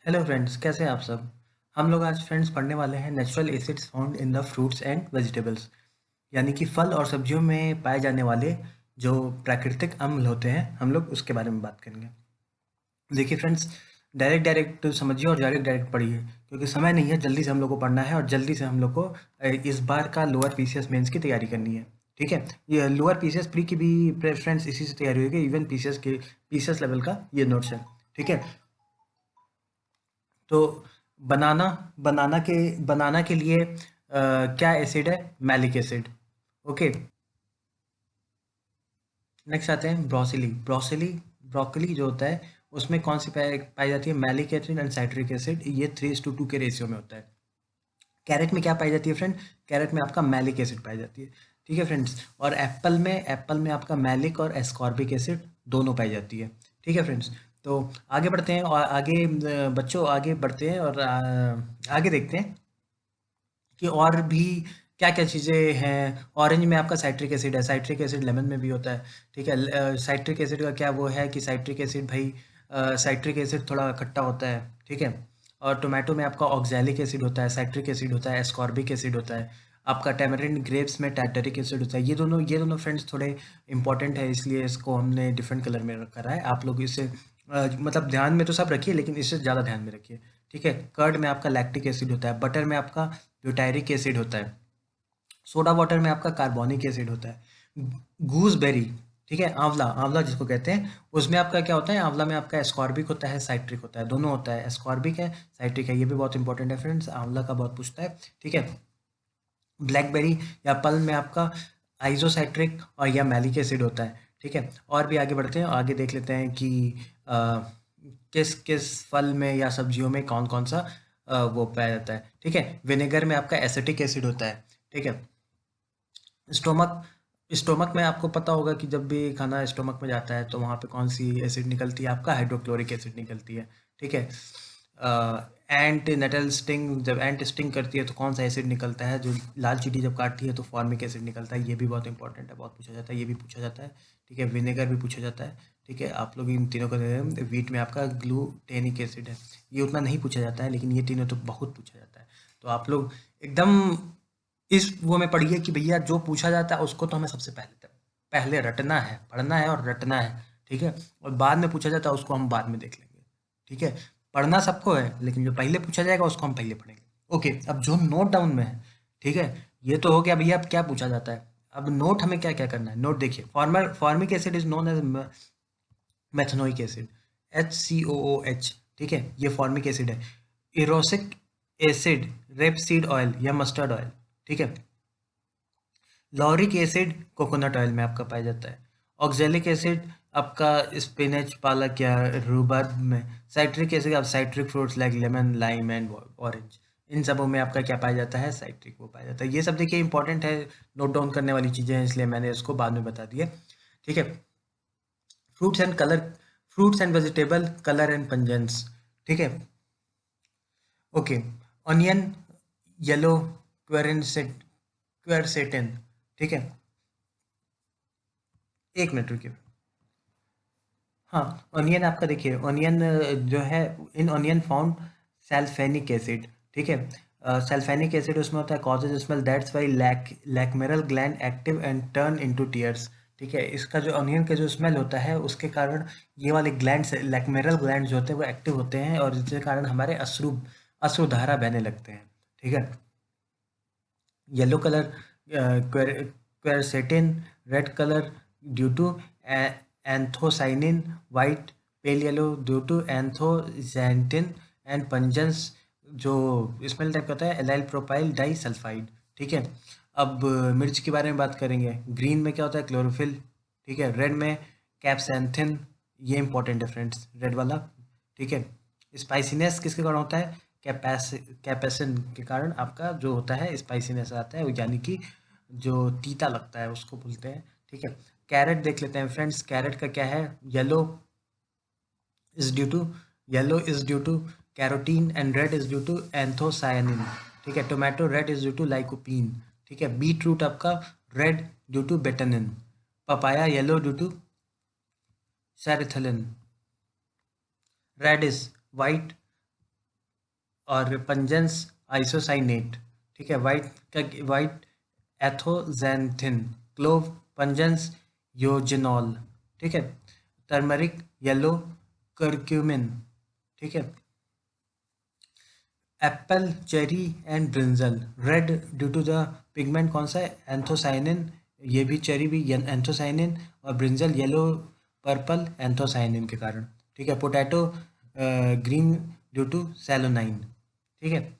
Hello friends, कैसे हैं आप सब। हम लोग आज फ्रेंड्स पढ़ने वाले हैं natural acids found in the fruits and vegetables, यानी कि फल और सब्जियों में पाए जाने वाले जो प्राकृतिक अम्ल होते हैं, हम लोग उसके बारे में बात करेंगे। देखिए फ्रेंड्स, डायरेक्ट डायरेक्ट समझिए और डायरेक्ट डायरेक्ट पढ़िए, क्योंकि समय नहीं है। जल्दी से हम लोग को पढ़ना है और जल्दी से हम लोग को इस बार का लोअर पीसीएस मेंस की तैयारी करनी है। ठीक है, ये लोअर पीसीएस प्री की भी फ्रेंड्स इसी से तैयारी होगी। इवन पीसीएस लेवल का ये नोट्स है। ठीक है, तो बनाना बनाना के लिए क्या एसिड है? Malic acid. ओके, नेक्स्ट आते हैं ब्रोकली जो होता है, उसमें कौन सी पाई जाती है? Malic acid and citric acid. ये 3:2 के रेशियो में होता है। कैरेट में क्या पाई जाती है फ्रेंड? कैरेट में आपका मैलिक एसिड पाई जाती है। ठीक है फ्रेंड्स, और एप्पल में आपका मैलिक और एस्कॉर्बिक एसिड दोनों पाई जाती है। ठीक है फ्रेंड्स, तो आगे बढ़ते हैं और बच्चों आगे बढ़ते हैं और आगे देखते हैं कि और भी क्या-क्या चीज़ें हैं। ऑरेंज में आपका साइट्रिक एसिड है, साइट्रिक एसिड लेमन में भी होता है। ठीक है, साइट्रिक एसिड का क्या वो है कि साइट्रिक एसिड भाई, साइट्रिक एसिड थोड़ा खट्टा होता है। ठीक है, और टोमेटो में आपका ऑक्सैलिक एसिड होता है, साइट्रिक एसिड होता है, एस्कॉर्बिक एसिड होता है। आपका टैमरिंड ग्रेप्स में टार्टरिक एसिड होता है। ये दोनों फ्रेंड्स थोड़े इंपॉर्टेंट है, इसलिए इसको हमने डिफरेंट कलर में रखा है। आप लोग इसे मतलब ध्यान में तो सब रखिए, लेकिन इससे ज़्यादा ध्यान में रखिए। ठीक है, कर्ड में आपका लैक्टिक एसिड होता है, बटर में आपका ब्यूटायरिक एसिड होता है, सोडा वाटर में आपका कार्बोनिक एसिड होता है। गूसबेरी, ठीक है, आंवला आंवला जिसको कहते हैं, उसमें आपका क्या होता है? आंवला में आपका एस्कॉर्बिक होता है, साइट्रिक होता है, दोनों होता है। एस्कॉर्बिक है, साइट्रिक है, ये भी बहुत इंपॉर्टेंट है फ्रेंड्स, आंवला का बहुत पूछता है। ठीक है, ब्लैकबेरी या पल्म में आपका आइसोसाइट्रिक और या मैलिक एसिड होता है। ठीक है, और भी आगे बढ़ते हैं, आगे देख लेते हैं कि अ, किस किस फल में या सब्जियों में कौन कौन सा वो पाया जाता है। ठीक है, विनेगर में आपका एसिटिक एसिड होता है। ठीक है, स्टोमक स्टोमक में आपको पता होगा कि जब भी खाना स्टोमक में जाता है तो वहाँ पे कौन सी एसिड निकलती है? आपका हाइड्रोक्लोरिक एसिड निकलती है। ठीक है, एंट नटल स्टिंग, जब एंट स्टिंग करती है तो कौन सा एसिड निकलता है? जो लाल चींटी जब काटती है तो फॉर्मिक एसिड निकलता है। ये भी बहुत इंपॉर्टेंट है, बहुत पूछा जाता है, ये भी पूछा जाता है। ठीक है, विनेगर भी पूछा जाता है। ठीक है, आप लोग इन तीनों को दे दें। वीट में आपका ग्लूटेनिक एसिड है, ये उतना नहीं पूछा जाता है, लेकिन ये तीनों तो बहुत पूछा जाता है। तो आप लोग एकदम इस वो में पढ़िए कि भैया जो पूछा जाता है उसको तो हमें सबसे पहले रटना है, पढ़ना है और रटना है। ठीक है, और बाद में पूछा जाता है उसको हम बाद में देख लेंगे। ठीक है, पढ़ना सबको है, लेकिन जो पहले पूछा जाएगा उसको हम पहले पढ़ेंगे। ओके, अब जो नोट डाउन में है, ठीक है, ये तो हो गया भैया अब क्या पूछा जाता है। अब नोट हमें क्या क्या करना है, नोट देखिए। Formic acid is known as methanoic acid, HCOOH। ठीक है, ये फॉर्मिक एसिड है। इरोसिक एसिड रेपसीड ऑयल या मस्टर्ड ऑयल। ठीक है, लॉरिक एसिड कोकोनट ऑयल में आपका पाया जाता है। ऑक्जेलिक एसिड आपका स्पिनच, पालक या रूबार्ब में। साइट्रिक एसिड आप citric fruits like lemon, lime and orange, इन सबों में आपका क्या पाया जाता है? साइट्रिक वो पाया जाता है। ये सब देखिए इंपॉर्टेंट है, नोट डाउन करने वाली चीज़ें हैं, इसलिए मैंने इसको बाद में बता दिया। ठीक है, fruits and colour, fruits and vegetable colour and pungence. ठीक है, ओके, ऑनियन येलो क्वेरसेटिन। ठीक है, एक मिनट रुकिए। हाँ, ऑनियन आपका देखिए, ऑनियन जो है, in onion found sulfenic acid. ठीक है, सल्फेनिक एसिड उसमें होता है causes smell, that's why lacrimal gland active and turn into tears. ठीक है, इसका जो ऑनियन का जो स्मेल होता है उसके कारण ये वाले ग्लैंड्स, लैक्मेरल ग्लैंड जो होते हैं वो एक्टिव होते हैं, और जिसके कारण हमारे अश्रुधारा बहने लगते हैं। ठीक है, yellow colour quercetin, red colour due to anthocyanin, white pale yellow due to anthoxanthin, and pungence जो स्मेल टाइप का होता है एलाइल प्रोपाइल डाई सल्फाइड। ठीक है, अब मिर्च के बारे में बात करेंगे। ग्रीन में क्या होता है? क्लोरोफिल। ठीक है, रेड में कैप्सेंथिन, ये इंपॉर्टेंट है फ्रेंड्स, रेड वाला। ठीक है, स्पाइसीनेस किसके कारण होता है? कैपेसिन के कारण आपका जो होता है स्पाइसीनेस आता है, वो यानी कि जो तीता लगता है उसको बोलते हैं। ठीक है, कैरेट देख लेते हैं फ्रेंड्स। कैरेट का क्या है? Yellow is due to yellow is due to carotene and red is due to anthocyanin. ठीक है, tomato red is due to lycopene. ठीक है, बीट रूट आपका red due to betanin. Papaya yellow due to cerithalin. Radish white और pungence isocyanate, ठीक है। White एथोजैंथिन, clove पंजेंस योजिनॉल, ठीक है। टर्मरिक येलो करक्यूमिन, ठीक है। Apple, cherry and brinjal red due to the pigment, कौन सा है, एंथोसाइनिन, ये भी चेरी भी एंथोसाइनिन, और ब्रिंजल येलो पर्पल एंथोसाइनिन के कारण, ठीक है। पोटैटो ग्रीन ड्यू टू सेलोनाइन, ठीक है।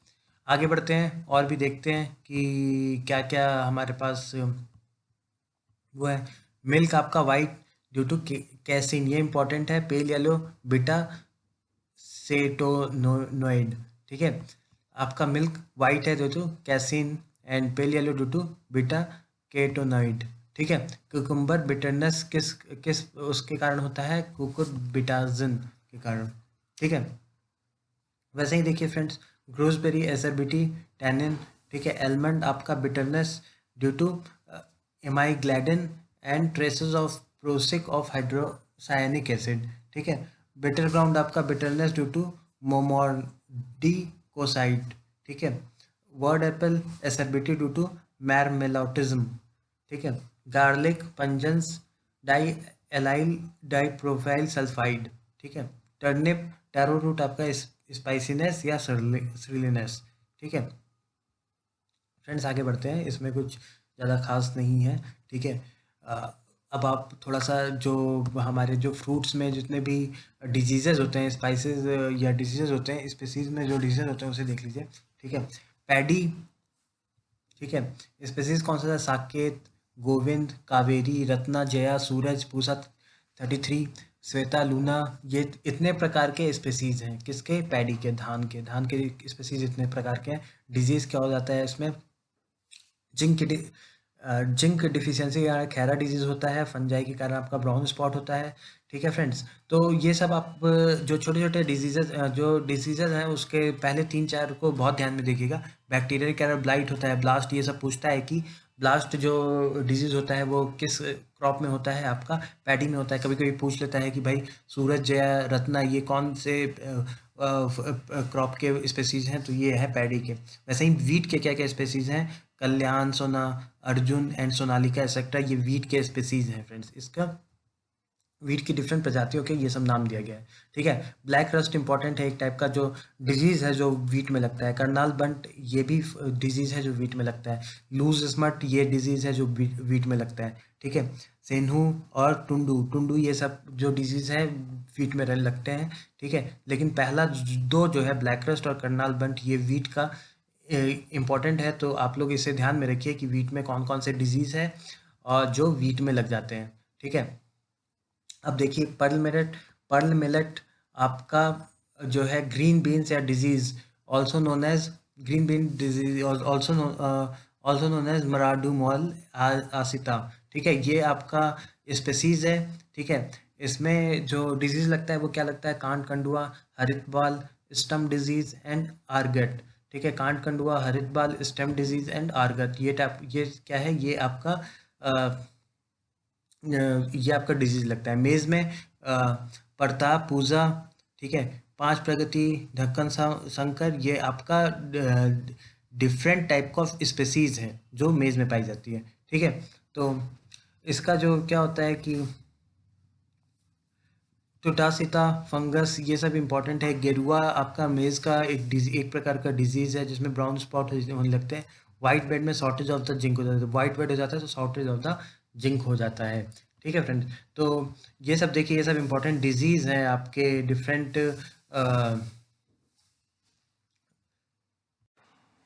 आगे बढ़ते हैं और भी देखते हैं कि क्या क्या हमारे पास वो है। मिल्क आपका वाइट ड्यू टू कैसिन, ये इंपॉर्टेंट है। पेल येलो बीटा सेटोनोइड, ठीक है। आपका मिल्क वाइट है due to casein and pale yellow due to beta carotenoid, ठीक है। कुकुम्बर बिटरनेस किस किस उसके कारण होता है, कुकुरबिटाजिन के कारण, ठीक है। वैसे ही देखिए फ्रेंड्स, ग्रोसबेरी एसरबिटी टैनिन, ठीक है। एलमंड आपका bitterness due to amygdalin and traces of prussic of hydrocyanic acid, ठीक है। बिटर ग्राउंड आपका बिटरनेस ड्यू टू मोमोर्डिकोसाइड, ठीक है। Wood apple acerbity due to marmelosin, ठीक है। Garlic pungence diallyl dipropyl sulphide, ठीक है। टर्निप टैरो रूट आपका स्पाइसीनेस या सृलीनेस, ठीक है। फ्रेंड्स आगे बढ़ते हैं, इसमें कुछ ज़्यादा खास नहीं है, ठीक है। अ, अब आप थोड़ा सा जो हमारे जो फ्रूट्स में जितने भी डिजीजेज होते हैं, स्पाइसेस या डिजीजेज होते हैं, स्पीसीज में जो डिजीजेज होते हैं उसे देख लीजिए, ठीक है। पैडी, ठीक है। स्पीसीज कौन सा था, साकेत, गोविंद, कावेरी, रत्ना, जया, सूरज, पूसा 33, श्वेता, लूना, ये इतने प्रकार के स्पीसीज हैं किसके, पैडी के, धान के स्पीसीज इतने प्रकार के हैं। डिजीज क्या हो जाता है इसमें, जिंक जिंक डिफिशियंसी या खैरा डिजीज होता है, फंजाई के कारण आपका ब्राउन स्पॉट होता है, ठीक है फ्रेंड्स। तो ये सब आप जो छोटे छोटे डिजीजेज हैं उसके पहले 3-4 को बहुत ध्यान में देखिएगा। बैक्टीरिया के कारण ब्लाइट होता है, ब्लास्ट, ये सब पूछता है कि ब्लास्ट जो डिजीज होता है वो किस क्रॉप में होता है, आपका पैडी में होता है। कभी कभी पूछ लेता है कि भाई सूरज, जया, रत्ना ये कौन से क्रॉप के स्पेसीज हैं, तो ये है पैडी के। वैसे ही वीट के क्या क्या स्पेसीज हैं, कल्याण, सोना, अर्जुन एंड सोनालिका एक्सेट्रा, ये वीट के स्पेसीज हैं फ्रेंड्स। इसका वीट की डिफरेंट प्रजातियों के ये सब नाम दिया गया है, ठीक है। ब्लैक रस्ट इंपॉर्टेंट है, एक टाइप का जो डिजीज है जो वीट में लगता है। करनाल बंट ये भी डिजीज है जो वीट में लगता है। लूज स्मट ये डिजीज है जो वीट में लगता है, ठीक है। सेन्हू और टुंडू टुंडू ये सब जो डिजीज है वीट में लगते हैं, ठीक है। लेकिन पहला दो जो है ब्लैक रस्ट और करनाल बंट ये वीट का इम्पॉर्टेंट है, तो आप लोग इसे ध्यान में रखिए कि वीट में कौन कौन से डिजीज है और जो वीट में लग जाते हैं, ठीक है। अब देखिए पर्ल मिलेट आपका जो है ग्रीन बीन्स या disease, also known as green bean disease, also known as मराडू मॉल आसिता, ठीक है। ये आपका स्पेसीज है, ठीक है। इसमें जो डिजीज लगता है वो क्या लगता है, कांट कंडुआ, हरितबाल, स्टम डिजीज एंड आर्गट, ठीक है। कांट कंडुआ, हरितबाल, स्टेम डिजीज एंड आर्गट, ये क्या है, ये आपका ये आपका डिजीज लगता है। मेज में प्रताप, पूजा, ठीक है। पांच प्रगति, ढक्कन शंकर, ये आपका डिफरेंट टाइप ऑफ स्पेसीज है जो मेज में पाई जाती है, ठीक है। तो इसका जो क्या होता है कि टुटासिता, फंगस, ये सब इंपॉर्टेंट है। गेरुआ आपका मेज का एक प्रकार का डिजीज है जिसमें ब्राउन स्पॉट होने लगते हैं। वाइट बेड में शॉर्टेज ऑफ द जिंक हो जाता है, वाइट बेड हो जाता है तो शॉर्टेज ऑफ द जिंक हो जाता है, ठीक है फ्रेंड्स। तो ये सब देखिए, ये सब इंपॉर्टेंट डिजीज हैं आपके डिफरेंट।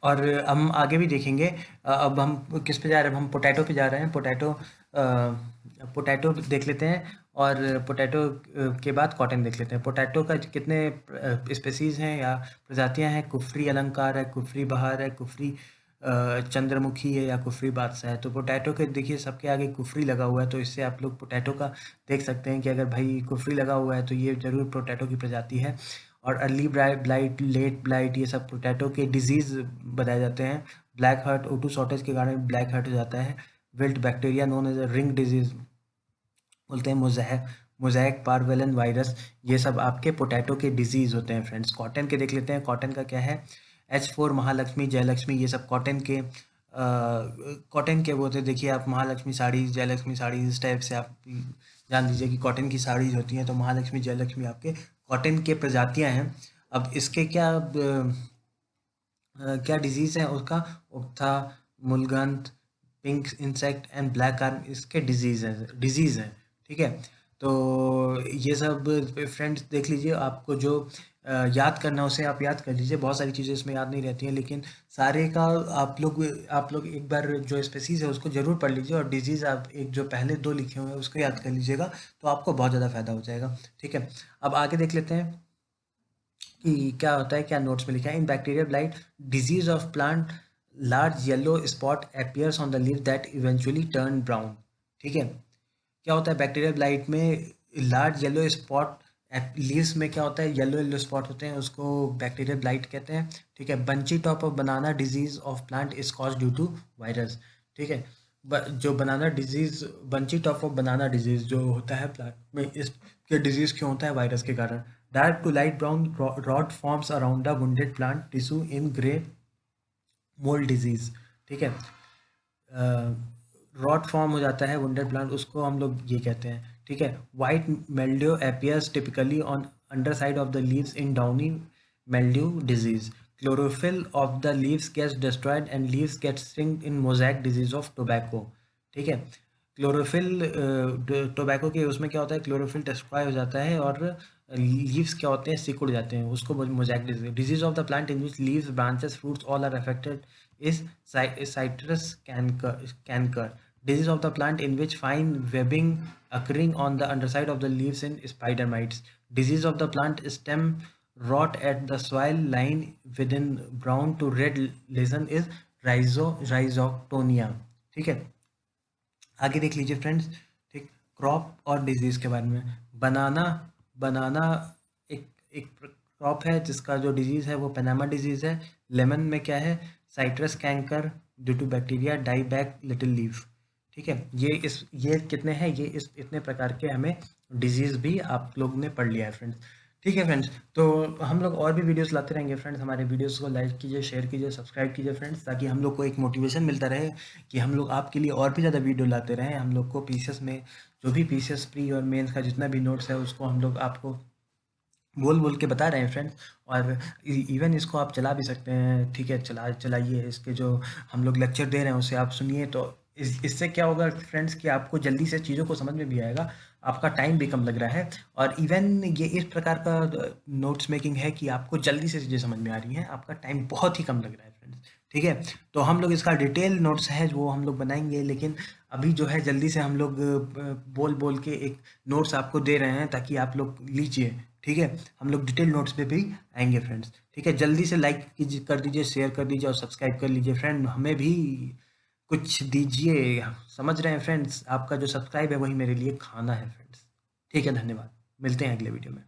और हम आगे भी देखेंगे। अब हम किस पे जा रहे हैं, हम पोटैटो पे जा रहे हैं। पोटैटो देख लेते हैं और पोटैटो के बाद कॉटन देख लेते हैं। पोटैटो का कितने स्पेसीज हैं या प्रजातियां हैं, कुफरी अलंकार है, कुफरी बहार है, कुफरी चंद्रमुखी है या कुफरी बादशाह है। तो पोटैटो के देखिए सबके आगे कुफरी लगा हुआ है, तो इससे आप लोग पोटैटो का देख सकते हैं कि अगर भाई कुफरी लगा हुआ है तो ये जरूर पोटैटो की प्रजाति है। और अर्ली ब्लाइट, लेट ब्लाइट, ये सब पोटैटो के डिजीज बताए जाते हैं। ब्लैक हर्ट, ओटू शॉर्टेज के कारण ब्लैक हर्ट हो जाता है। Wilt bacteria known as ring disease बोलते हैं, मोज़ेक पारवेलन वायरस, ये सब आपके पोटैटो के डिजीज़ होते हैं फ्रेंड्स। कॉटन के देख लेते हैं, कॉटन का क्या है, H4 महालक्ष्मी, जयलक्ष्मी, ये सब कॉटन के वो होते हैं। देखिए आप महालक्ष्मी साड़ी, जयलक्ष्मी साड़ी, इस टाइप से आप जान लीजिए कि कॉटन की साड़ीज होती हैं। तो महालक्ष्मी, जयलक्ष्मी आपके कॉटन के प्रजातियां हैं। अब इसके क्या डिजीज़ है उसका, उकथा, मुलगंध, pink insect and black arm, इसके डिजीज़ है। ठीक है, तो ये सब फ्रेंड्स देख लीजिए। आपको जो याद करना है उसे आप याद कर लीजिए। बहुत सारी चीज़ें इसमें याद नहीं रहती हैं, लेकिन सारे का आप लोग एक बार जो स्पेसीज़ है उसको ज़रूर पढ़ लीजिए, और डिजीज़ आप एक जो पहले 2 लिखे हुए हैं उसको याद कर लीजिएगा, तो आपको बहुत ज़्यादा फ़ायदा हो जाएगा। ठीक है, अब आगे देख लेते हैं कि क्या होता है, क्या नोट्स में लिखा है। इन bacterial blight disease of plant large yellow spot appears on the leaf that eventually turn brown. ठीक है, क्या होता है बैक्टीरियल ब्लाइट में, लार्ज येलो स्पॉट लीव्स में क्या होता है, येलो येलो स्पॉट होते हैं, उसको बैक्टीरियल ब्लाइट कहते हैं। ठीक है, bunchy top of banana disease of plant is cause due to virus. ठीक है, जो banana disease, bunchy top of banana disease जो होता है प्लांट में, इसके डिजीज क्यों होता है, वायरस के कारण। Dark to light brown rod forms around the wounded plant tissue in grey mould disease. ठीक है, रॉट फॉर्म हो जाता है वुंडेड प्लांट, उसको हम लोग ये कहते हैं। ठीक है, white mildew appears typically on under side of the leaves in downy mildew disease. Chlorophyll of the leaves gets destroyed and leaves get string in mosaic disease of tobacco. ठीक है, क्लोरोफिल टोबैको के उसमें क्या होता है, chlorophyll destroy हो जाता है और लीव्स क्या होते हैं, सिकुड़ जाते हैं, उसको mosaic disease. Disease of the plant in which leaves, branches, fruits all are affected is citrus canker. Disease of the plant in which fine webbing occurring on the underside of the leaves in spider mites. Disease of the plant stem rot at the soil line within brown to red lesion is rhizoctonia. ठीक है, आगे देख लीजिए friends. ठीक, crop और disease के बारे में। बनाना बनाना एक एक क्रॉप है जिसका जो डिजीज है वो पनामा डिजीज है। लेमन में क्या है, citrus canker due to bacteria die back little leaf. ठीक है, ये कितने हैं, ये इस इतने प्रकार के हमें डिजीज भी आप लोग ने पढ़ लिया है फ्रेंड्स। ठीक है फ्रेंड्स, तो हम लोग और भी वीडियोस लाते रहेंगे फ्रेंड्स। हमारे वीडियोस को लाइक कीजिए, शेयर कीजिए, सब्सक्राइब कीजिए फ्रेंड्स, ताकि हम लोग को एक मोटिवेशन मिलता रहे कि हम लोग आपके लिए और भी ज़्यादा वीडियो लाते रहें। हम लोग को पीसीएस में जो भी पीसीएस प्री और मेंस का जितना भी नोट्स है उसको हम लोग आपको बोल बोल के बता रहे हैं फ्रेंड्स। और इवन इसको आप चला भी सकते हैं। ठीक है, चलाइए, इसके जो हम लोग लेक्चर दे रहे हैं उसे आप सुनिए। तो इससे क्या होगा फ्रेंड्स कि आपको जल्दी से चीज़ों को समझ में भी आएगा, आपका टाइम भी कम लग रहा है। और इवन ये इस प्रकार का नोट्स मेकिंग है कि आपको जल्दी से चीज़ें समझ में आ रही हैं, आपका टाइम बहुत ही कम लग रहा है फ्रेंड्स। ठीक है, तो हम लोग इसका डिटेल नोट्स है वो हम लोग बनाएंगे, लेकिन अभी जो है जल्दी से हम लोग बोल बोल के एक नोट्स आपको दे रहे हैं ताकि आप लोग लीजिए। ठीक है, हम लोग डिटेल नोट्स पे भी आएंगे फ्रेंड्स। ठीक है, जल्दी से लाइक कीजिए, कर दीजिए, शेयर कर दीजिए और सब्सक्राइब कर लीजिए फ्रेंड। हमें भी कुछ दीजिए, समझ रहे हैं फ्रेंड्स, आपका जो सब्सक्राइब है वही मेरे लिए खाना है फ्रेंड्स। ठीक है, धन्यवाद, मिलते हैं अगले वीडियो में।